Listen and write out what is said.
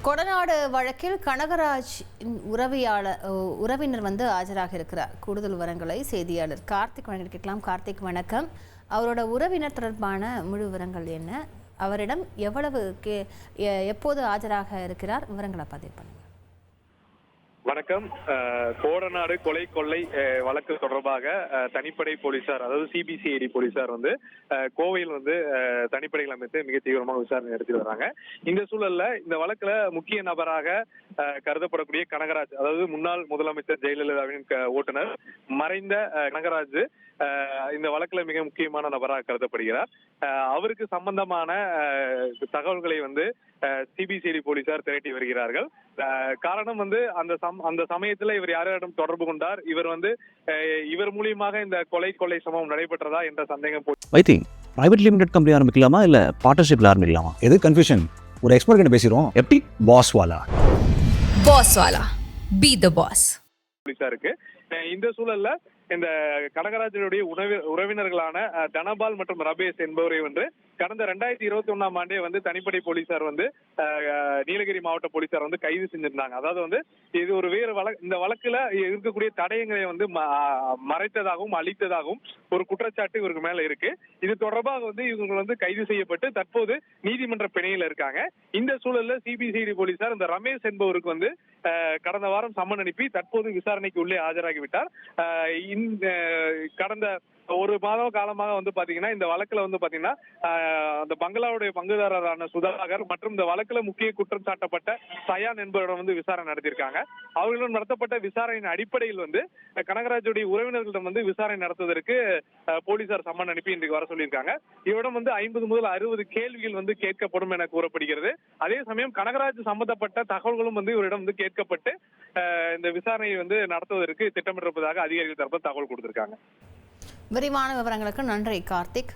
கொடநாடு வழக்கில் கனகராஜ் உறவினர் ஆஜராக இருக்கிறார். கூடுதல் விவரங்களை செய்தியாளர் கார்த்திக் வழங்க கேட்கலாம். கார்த்திக் வணக்கம். அவரோட உறவினர் தொடர்பான முழு விவரங்கள் என்ன? அவரிடம் எப்போது ஆஜராக இருக்கிறார்? விவரங்களை பதிவு பண்ணுங்க. வணக்கம். கோடநாடு கொலை கொள்ளை வழக்கு தொடர்பாக தனிப்படை போலீசார், அதாவது சிபிசிஐடி போலீசார் கோவையில் தனிப்படைகள் அமைத்து மிக தீவிரமாக விசாரணை நடத்தி வர்றாங்க. இந்த சூழல்ல இந்த வழக்குல முக்கிய நபராக கருதப்படக்கூடிய கனகராஜ், அதாவது முன்னாள் முதலமைச்சர் ஜெயலலிதாவின் ஓட்டுநர் மறைந்த கனகராஜ் இந்த வழக்குல மிக முக்கியமான நபராக கருதப்படுகிறார். அவருக்கு சம்பந்தமான தகவல்களை சிபிசிஐடி போலீசார் திரட்டி வருகிறார்கள். காரணம் அந்த சமயத்துல இவர் யாரிடம் தொடர்பு கொண்டார், இவர் மூலியமாக இந்த கொள்ளை சம்பவம் நடைபெற்றதா என்ற சந்தேகம் பிரைவேட் லிமிடெட் கம்பெனி ஆரம்பிக்கலாமா இல்ல பார்ட்னர்ஷிப்ல ஆரம்பிக்கலாமா? எது கன்ஃபியூஷன்? ஒரு எக்ஸ்பர்ட் கிட்ட பேசிரோம். எப்படி பாஸ் வாலா பி தி பாஸ் போலீசாருக்கு இந்த சூழல்ல இந்த கனகராஜனுடைய உறவினர்களான தனபால் மற்றும் ரபேஷ் என்பவரை கடந்த 2021ஆம் ஆண்டே தனிப்படை போலீசார் நீலகிரி மாவட்ட போலீசார் கைது செஞ்சிருந்தாங்க. அதாவது இது ஒரு வேறு இந்த வழக்குல இருக்கக்கூடிய தடயங்களை மறைத்ததாகவும் அழித்ததாகவும் ஒரு குற்றச்சாட்டு இவருக்கு மேல இருக்கு. இது தொடர்பாக இவங்க கைது செய்யப்பட்டு தற்போது நீதிமன்ற பிணையில இருக்காங்க. இந்த சூழல்ல சிபிசிஐடி போலீசார் இந்த ரமேஷ் என்பவருக்கு கடந்த வாரம் சம்மன் அனுப்பி தற்போது விசாரணைக்கு உள்ளே ஆஜராகிவிட்டார். கடந்த ஒரு மாதம் காலமாக பாத்தீங்கன்னா இந்த வழக்குல பாத்தீங்கன்னா அந்த பங்களாவுடைய பங்குதாரரான சுதாகர் மற்றும் இந்த வழக்குல முக்கிய குற்றம் சாட்டப்பட்ட சயான் என்பவரிடம் விசாரணை நடத்தியிருக்காங்க. அவர்களிடம் நடத்தப்பட்ட விசாரணையின் அடிப்படையில் கனகராஜுடைய உறவினர்களிடம் விசாரணை நடத்துவதற்கு போலீசார் சம்மன் அனுப்பி இன்றைக்கு வர சொல்லியிருக்காங்க. இவரிடம் 50 முதல் 60 கேள்விகள் கேட்கப்படும் என கூறப்படுகிறது. அதே சமயம் கனகராஜ் சம்பந்தப்பட்ட தகவல்களும் இவரிடம் கேட்கப்பட்டு இந்த விசாரணையை நடத்துவதற்கு திட்டமிட்டிருப்பதாக அதிகாரிகள் தரப்பு தகவல் கொடுத்திருக்காங்க. விரிவான விவரங்களுக்கு நன்றி கார்த்திக்.